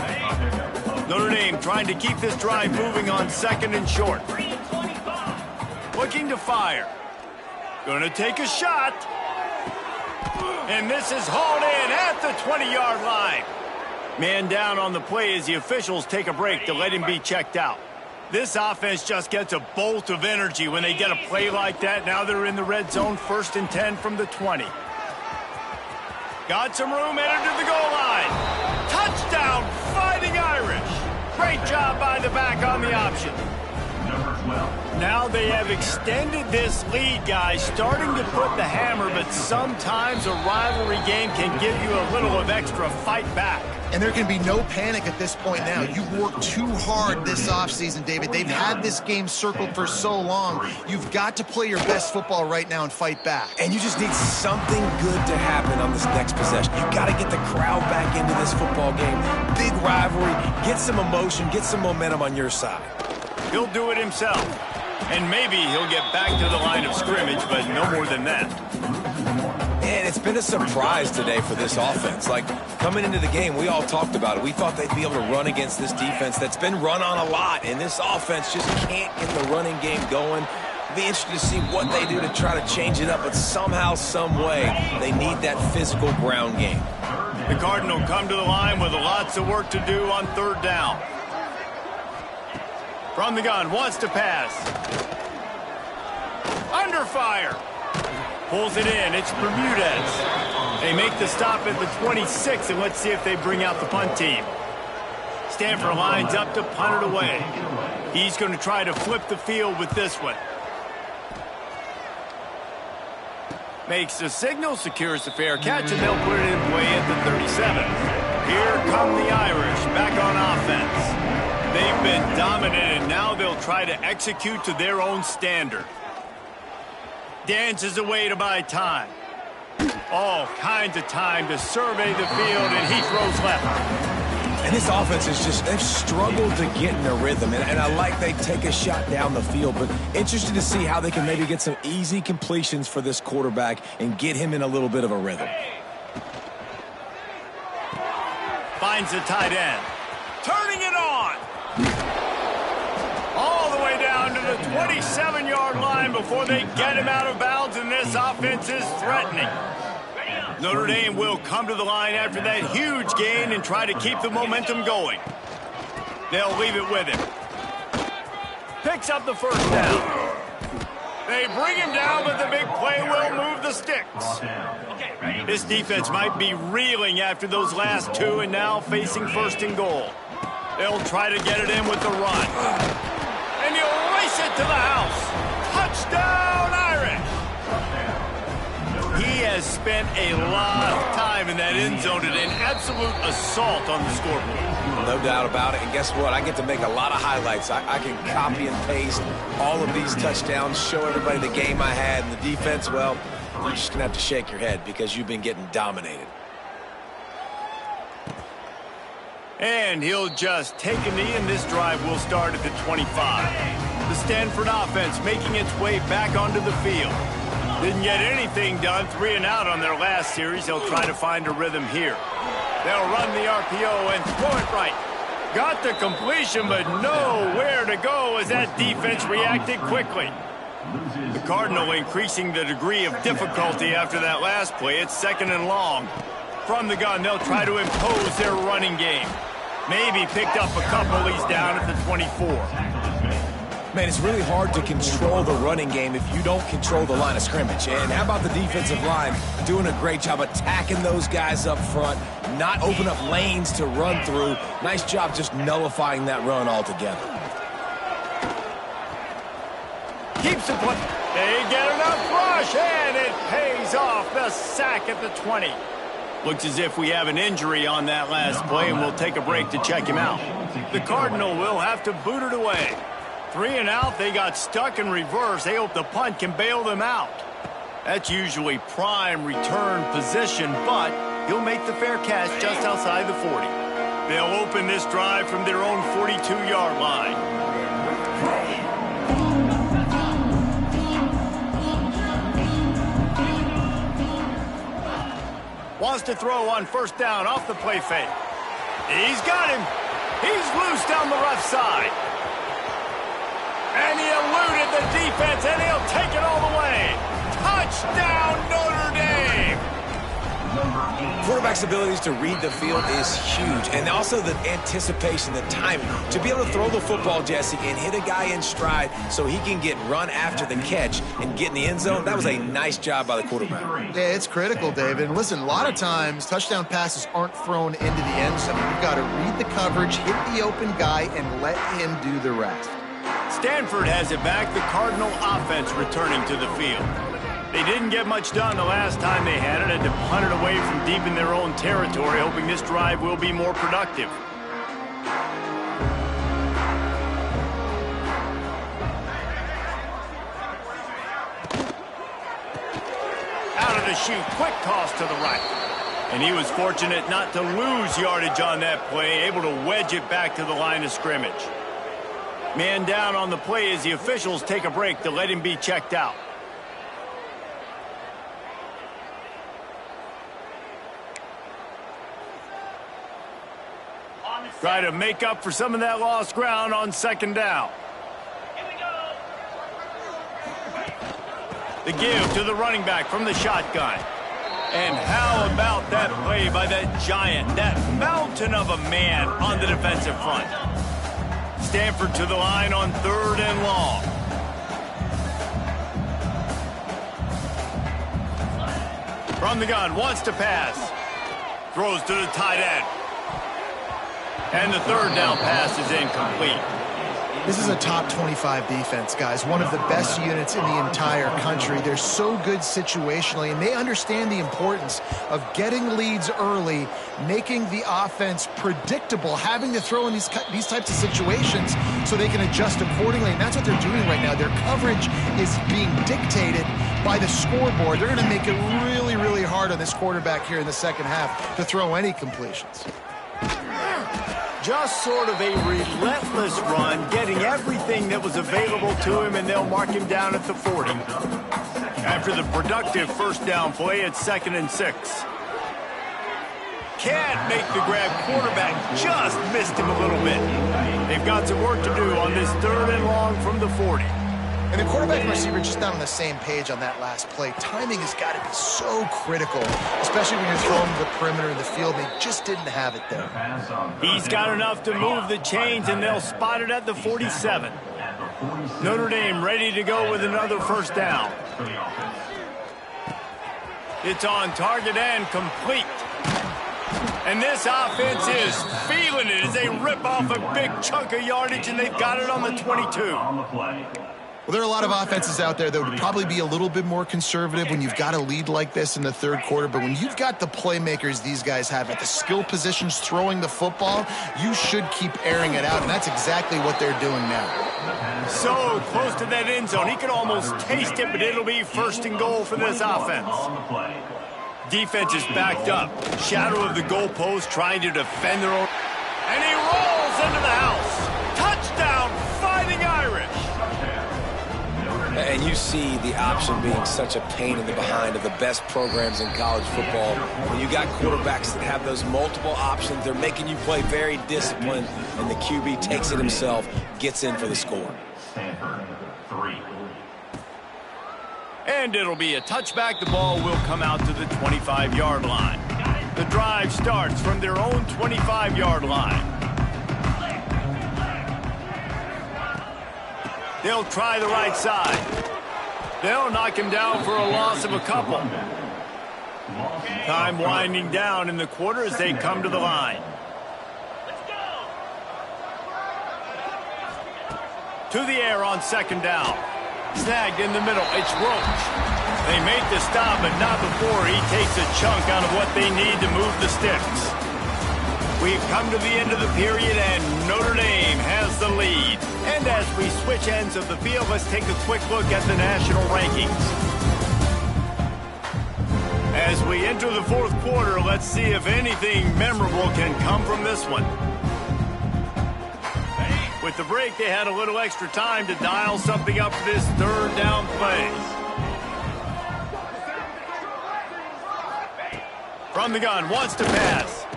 Notre Dame trying to keep this drive moving on second and short. Looking to fire. Going to take a shot. And this is hauled in at the 20-yard line. Man down on the play as the officials take a break to let him be checked out. This offense just gets a bolt of energy when they get a play like that. Now they're in the red zone, 1st and 10 from the 20. Got some room, headed to the goal line. Touchdown, Fighting Irish. Great job by the back on the option. Now they have extended this lead, guys, starting to put the hammer, but sometimes a rivalry game can give you a little of extra fight back. And there can be no panic at this point now. You've worked too hard this offseason, David. They've had this game circled for so long. You've got to play your best football right now and fight back. And you just need something good to happen on this next possession. You got to get the crowd back into this football game. Big rivalry. Get some emotion. Get some momentum on your side. He'll do it himself. And maybe he'll get back to the line of scrimmage, but no more than that. Man, it's been a surprise today for this offense. Like, coming into the game, we all talked about it. We thought they'd be able to run against this defense that's been run on a lot, and this offense just can't get the running game going. Be interested to see what they do to try to change it up, but somehow, some way, they need that physical ground game. The Cardinal come to the line with lots of work to do on third down. From the gun, wants to pass. Under fire. Pulls it in. It's Bermudez. They make the stop at the 26, and let's see if they bring out the punt team. Stanford lines up to punt it away. He's going to try to flip the field with this one. Makes the signal, secures the fair catch, and they'll put it in play at the 37. Here come the Irish back on offense. They've been dominant, and now they'll try to execute to their own standard. Dances away to buy time. All kinds of time to survey the field, and he throws left. And this offense is just, they've struggled to get in a rhythm. And I like they take a shot down the field, but interested to see how they can maybe get some easy completions for this quarterback and get him in a little bit of a rhythm. Finds the tight end. Turning it on. All the way down to the 27-yard line before they get him out of bounds, and this offense is threatening. Notre Dame will come to the line after that huge gain and try to keep the momentum going. They'll leave it with him. Picks up the first down. They bring him down, but the big play will move the sticks. This defense might be reeling after those last two and now facing first and goal. They'll try to get it in with the run. And he'll race it to the house. Touchdown, Irish! He has spent a lot of time in that end zone and an absolute assault on the scoreboard. No doubt about it. And guess what? I get to make a lot of highlights. I can copy and paste all of these touchdowns, show everybody the game I had, and the defense, well, you're just going to have to shake your head because you've been getting dominated. And he'll just take a knee, and this drive will start at the 25. The Stanford offense making its way back onto the field. Didn't get anything done, 3 and out on their last series. They'll try to find a rhythm here. They'll run the RPO and throw it right. Got the completion, but nowhere to go as that defense reacted quickly. The Cardinal increasing the degree of difficulty after that last play. It's second and long. From the gun, they'll try to impose their running game. Maybe picked up a couple. He's down at the 24. Man, it's really hard to control the running game if you don't control the line of scrimmage. And how about the defensive line doing a great job attacking those guys up front, not open up lanes to run through. Nice job just nullifying that run altogether. Keeps the play. They get enough rush, and it pays off. The sack at the 20. Looks as if we have an injury on that last play, and we'll take a break to check him out. The Cardinal will have to boot it away. 3 and out, they got stuck in reverse. They hope the punt can bail them out. That's usually prime return position, but he'll make the fair catch just outside the 40. They'll open this drive from their own 42-yard line. Wants to throw on first down off the play fake. He's got him. He's loose down the left side. And he eluded the defense, and he'll take it all the way. Touchdown, Notre Dame! Quarterback's abilities to read the field is huge, and also the anticipation, the timing. To be able to throw the football, Jesse, and hit a guy in stride so he can get run after the catch and get in the end zone, that was a nice job by the quarterback. Yeah, it's critical, David. And listen, a lot of times touchdown passes aren't thrown into the end zone. You've got to read the coverage, hit the open guy, and let him do the rest. Stanford has it back. The Cardinal offense returning to the field. They didn't get much done the last time they had it, and to punt it away from deep in their own territory, hoping this drive will be more productive. Out of the chute, quick toss to the right. And he was fortunate not to lose yardage on that play, able to wedge it back to the line of scrimmage. Man down on the play as the officials take a break to let him be checked out. Try to make up for some of that lost ground on second down. Here we go. The give to the running back from the shotgun. And how about that play play by that giant, that mountain of a man on the defensive front. Stanford to the line on 3rd and long. From the gun, wants to pass. Throws to the tight end. And the 3rd down pass is incomplete. This is a top 25 defense, guys. One of the best units in the entire country. They're so good situationally, and they understand the importance of getting leads early, making the offense predictable, having to throw in these types of situations so they can adjust accordingly. And that's what they're doing right now. Their coverage is being dictated by the scoreboard. They're going to make it really, really hard on this quarterback here in the second half to throw any completions. Just sort of a relentless run, getting everything that was available to him, and they'll mark him down at the 40. After the productive first down play, it's 2nd and 6. Can't make the grab. Quarterback just missed him a little bit. They've got some work to do on this 3rd and long from the 40. And the quarterback and receiver just not on the same page on that last play. Timing has got to be so critical, especially when you're throwing the perimeter in the field. They just didn't have it there. He's got enough to move the chains, and they'll spot it at the 47. Notre Dame ready to go with another first down. It's on target and complete. And this offense is feeling it as they rip off a big chunk of yardage, and they've got it on the 22. Well, there are a lot of offenses out there that would probably be a little bit more conservative when you've got a lead like this in the 3rd quarter. But when you've got the playmakers these guys have at the skill positions throwing the football, you should keep airing it out. And that's exactly what they're doing now. So close to that end zone. He can almost taste it, but it'll be 1st and goal for this offense. Defense is backed up. Shadow of the goalpost trying to defend their own. And he rolls into the house. Touchdown, Fighting Irish. And you see the option being such a pain in the behind of the best programs in college football. When you got quarterbacks that have those multiple options, they're making you play very disciplined, and the QB takes it himself, gets in for the score. And it'll be a touchback. The ball will come out to the 25-yard line. The drive starts from their own 25-yard line. They'll try the right side. They'll knock him down for a loss of a couple. Time winding down in the quarter as they come to the line. To the air on 2nd down. Snagged in the middle. It's Roach. They make the stop, but not before he takes a chunk out of what they need to move the sticks. We've come to the end of the period, and Notre Dame has the lead. And as we switch ends of the field, let's take a quick look at the national rankings. As we enter the 4th quarter, let's see if anything memorable can come from this one. With the break, they had a little extra time to dial something up for this 3rd down play. From the gun, wants to pass.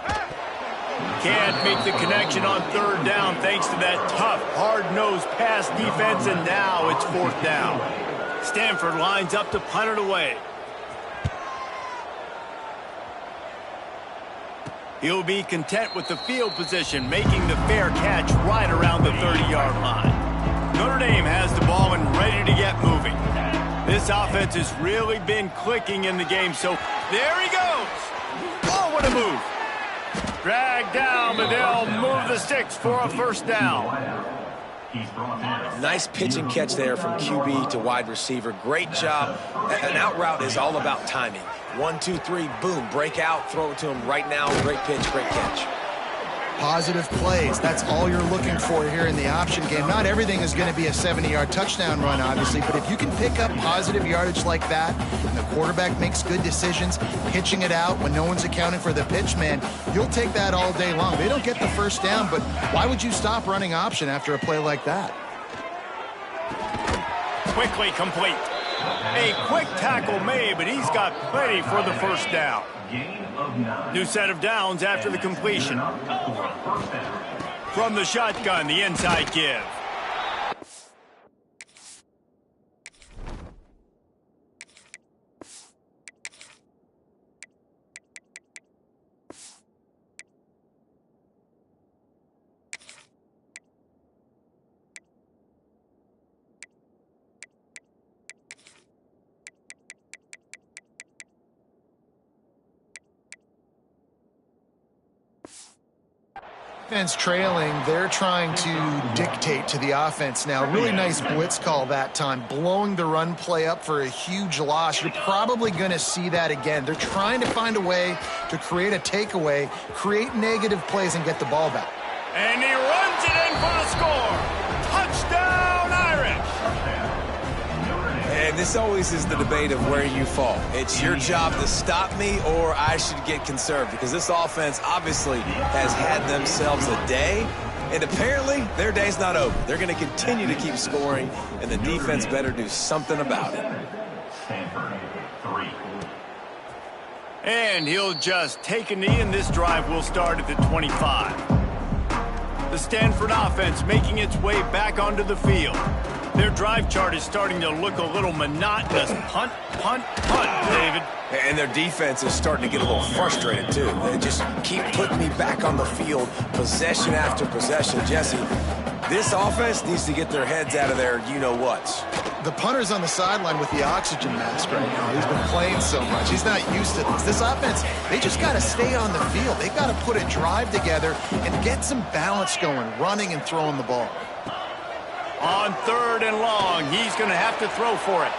Can't make the connection on 3rd down thanks to that tough, hard-nosed pass defense, and now it's 4th down. Stanford lines up to punt it away. He'll be content with the field position, making the fair catch right around the 30-yard line. Notre Dame has the ball and ready to get moving. This offense has really been clicking in the game, so there he goes. Oh, what a move. Dragged down, but they'll move the sticks for a 1st down. Nice pitch and catch there from QB to wide receiver. Great job. An out route is all about timing. 1, 2, 3, boom, break out, throw it to him right now. Great pitch, great catch. Positive plays. That's all you're looking for here in the option game. Not everything is going to be a 70-yard touchdown run, obviously, but if you can pick up positive yardage like that, and the quarterback makes good decisions, pitching it out when no one's accounting for the pitch, man, you'll take that all day long. They don't get the 1st down, but why would you stop running option after a play like that? Quickly complete. A quick tackle made, but he's got plenty for the 1st down. New set of downs after the completion. From the shotgun, the inside give. defense trailing, they're trying to dictate to the offense now. Really nice blitz call that time, blowing the run play up for a huge loss. You're probably going to see that again. They're trying to find a way to create a takeaway, create negative plays, and get the ball back. And he runs it in for the score. Touchdown, Irish. And this always is the debate of where you fall. It's your job to stop me, or I should get conserved, because this offense obviously has had themselves a day, and apparently their day's not over. They're going to continue to keep scoring, and the defense better do something about it. And he'll just take a knee, and this drive will start at the 25. The Stanford offense making its way back onto the field. Their drive chart is starting to look a little monotonous. Punt, punt, punt, David. And their defense is starting to get a little frustrated, too. They just keep putting me back on the field, possession after possession. Jesse, this offense needs to get their heads out of their you-know-whats. The punter's on the sideline with the oxygen mask right now. He's been playing so much. He's not used to this. This offense, they just got to stay on the field. They've got to put a drive together and get some balance going, running and throwing the ball. On 3rd and long, he's going to have to throw for it.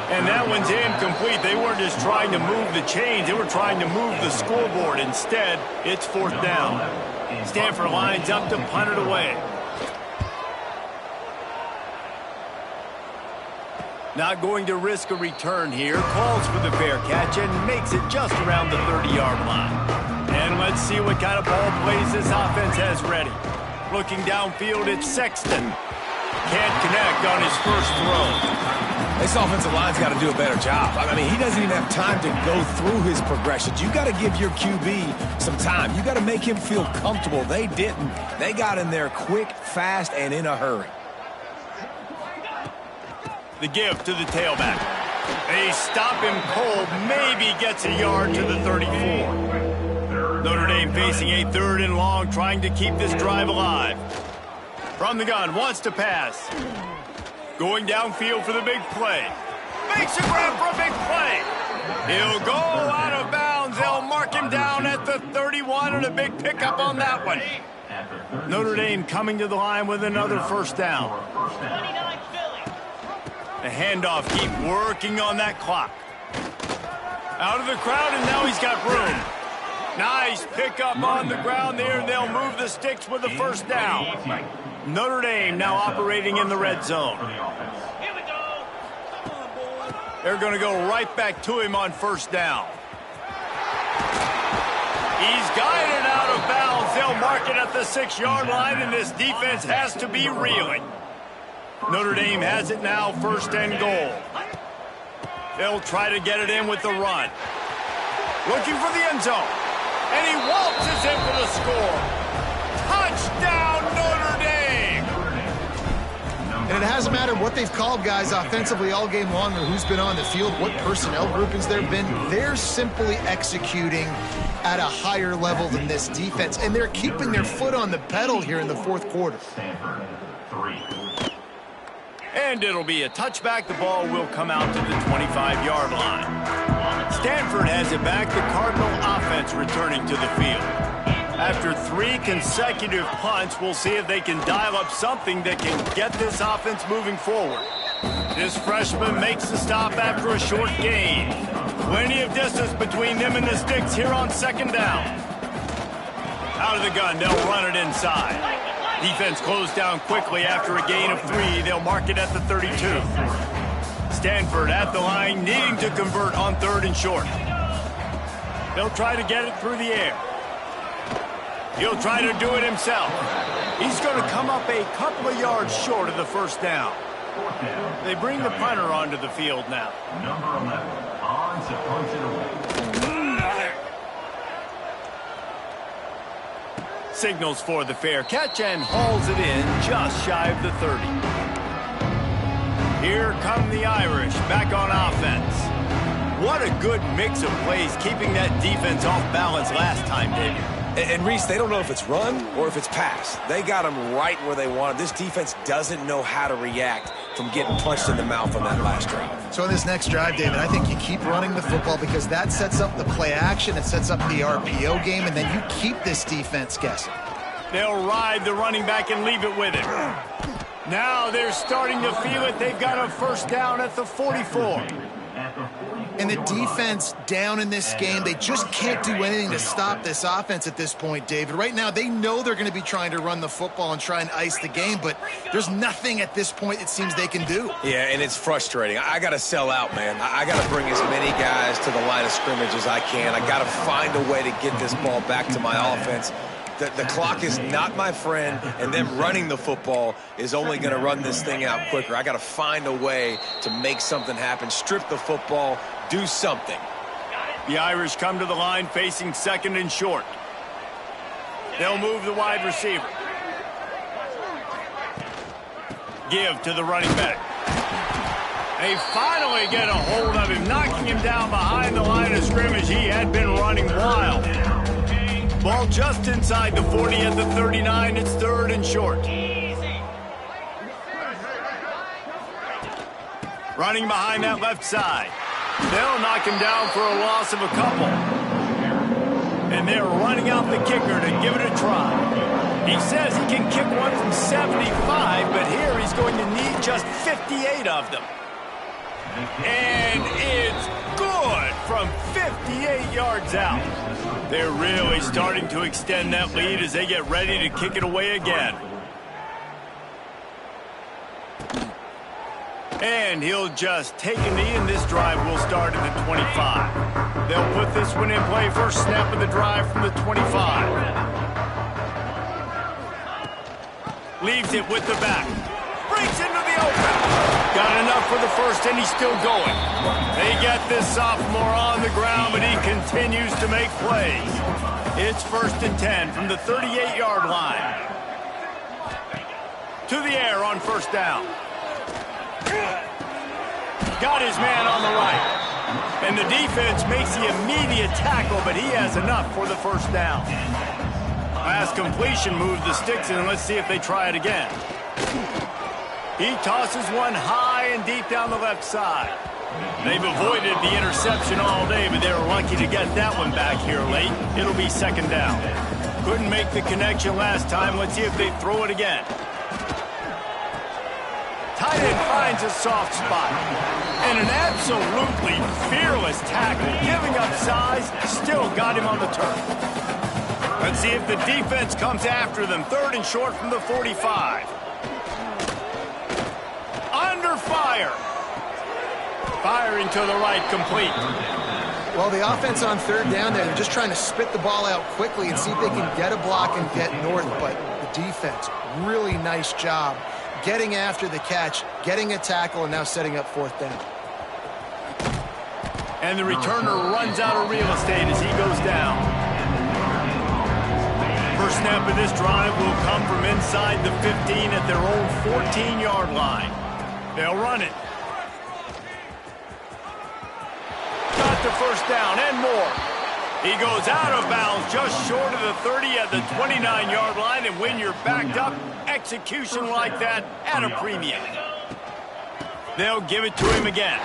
And that one's incomplete. They weren't just trying to move the chains. They were trying to move the scoreboard. Instead, it's 4th down. Stanford lines up to punt it away. Not going to risk a return here. Calls for the fair catch and makes it just around the 30-yard line. And let's see what kind of ball plays this offense has ready. Looking downfield, it's Sexton. Can't connect on his first throw. This offensive line's got to do a better job. I mean, he doesn't even have time to go through his progressions. You got to give your QB some time. You got to make him feel comfortable. They didn't. They got in there quick, fast, and in a hurry. The give to the tailback. They stop him cold. Maybe gets a yard to the 34. Notre Dame facing a 3rd and long, trying to keep this drive alive. From the gun, wants to pass. Going downfield for the big play. Makes a grab for a big play. He'll go out of bounds. They'll mark him down at the 31, and a big pickup on that one. Notre Dame coming to the line with another 1st down. The handoff, keep working on that clock. Out of the crowd, and now he's got room. Nice pickup on the ground there, and they'll move the sticks with the 1st down. Notre Dame now operating in the red zone. They're going to go right back to him on 1st down. He's guided out of bounds. They'll mark it at the 6-yard line, and this defense has to be reeling. Notre Dame has it now, 1st and goal. They'll try to get it in with the run. Looking for the end zone. And he waltzes in for the score. Touchdown, Notre Dame! And it hasn't mattered what they've called guys offensively all game long or who's been on the field, what personnel groupings there have been. They're simply executing at a higher level than this defense, and they're keeping their foot on the pedal here in the 4th quarter. And it'll be a touchback. The ball will come out to the 25-yard line. Stanford has it back. The Cardinal offense returning to the field. After 3 consecutive punts, we'll see if they can dial up something that can get this offense moving forward. This freshman makes the stop after a short gain. Plenty of distance between them and the sticks here on 2nd down. Out of the gun, they'll run it inside. Defense closed down quickly after a gain of 3. They'll mark it at the 32. Stanford at the line, needing to convert on 3rd and short. They'll try to get it through the air. He'll try to do it himself. He's going to come up a couple of yards short of the 1st down. They bring the punter onto the field now. Number 11, on to punt it away. Signals for the fair catch and hauls it in just shy of the 30. Here come the Irish back on offense. What a good mix of plays keeping that defense off balance last time, David. And Reese, they don't know if it's run or if it's pass. They got them right where they want it. This defense doesn't know how to react from getting punched in the mouth on that last drive. So in this next drive, David, I think you keep running the football because that sets up the play action, it sets up the RPO game, and then you keep this defense guessing. They'll ride the running back and leave it with him. Now they're starting to feel it. They've got a first down at the 44. And the defense down in this game, they just can't do anything to stop this offense at this point, David. Right now, they know they're going to be trying to run the football and try and ice the game, but there's nothing at this point it seems they can do. Yeah, and it's frustrating. I got to sell out, man. I got to bring as many guys to the line of scrimmage as I can. I got to find a way to get this ball back to my offense. The clock is not my friend, and them running the football is only going to run this thing out quicker. I got to find a way to make something happen, strip the football, do something. The Irish come to the line facing second and short. They'll move the wide receiver. Give to the running back. They finally get a hold of him, knocking him down behind the line of scrimmage. He had been running wild. Ball just inside the 40 at the 39. It's third and short. Running behind that left side. They'll knock him down for a loss of a couple. And they're running out the kicker to give it a try. He says he can kick one from 75, but here he's going to need just 58 of them. And it's good from 58 yards out. They're really starting to extend that lead as they get ready to kick it away again. And he'll just take a knee, and this drive will start at the 25. They'll put this one in play. First snap of the drive from the 25. Leaves it with the back. Breaks into the open. Got enough for the first, and he's still going. They get this sophomore on the ground, but he continues to make plays. It's first and 10 from the 38-yard line. To the air on first down. Got his man on the right. And the defense makes the immediate tackle, but he has enough for the first down. Last completion moved the sticks in, and let's see if they try it again. He tosses one high and deep down the left side. They've avoided the interception all day, but they were lucky to get that one back here late. It'll be second down. Couldn't make the connection last time. Let's see if they throw it again. Tight end finds a soft spot. And an absolutely fearless tackle, giving up size, still got him on the turf. Let's see if the defense comes after them. Third and short from the 45. Under fire. Firing to the right, complete. Well, the offense on third down there, they're just trying to spit the ball out quickly and see if they can get a block and get north. But the defense, really nice job getting after the catch, getting a tackle, and now setting up fourth down. And the returner runs out of real estate as he goes down. First snap of this drive will come from inside the 15 at their own 14-yard line. They'll run it. Got the first down and more. He goes out of bounds just short of the 30 at the 29-yard line, and when you're backed up, execution like that at a premium. They'll give it to him again.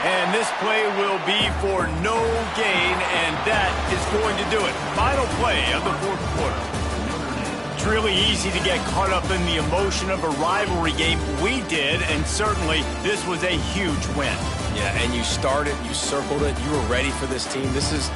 And this play will be for no gain, and that is going to do it. Final play of the fourth quarter. It's really easy to get caught up in the emotion of a rivalry game. We did, and certainly this was a huge win. Yeah, and you started, you circled it, you were ready for this team. This is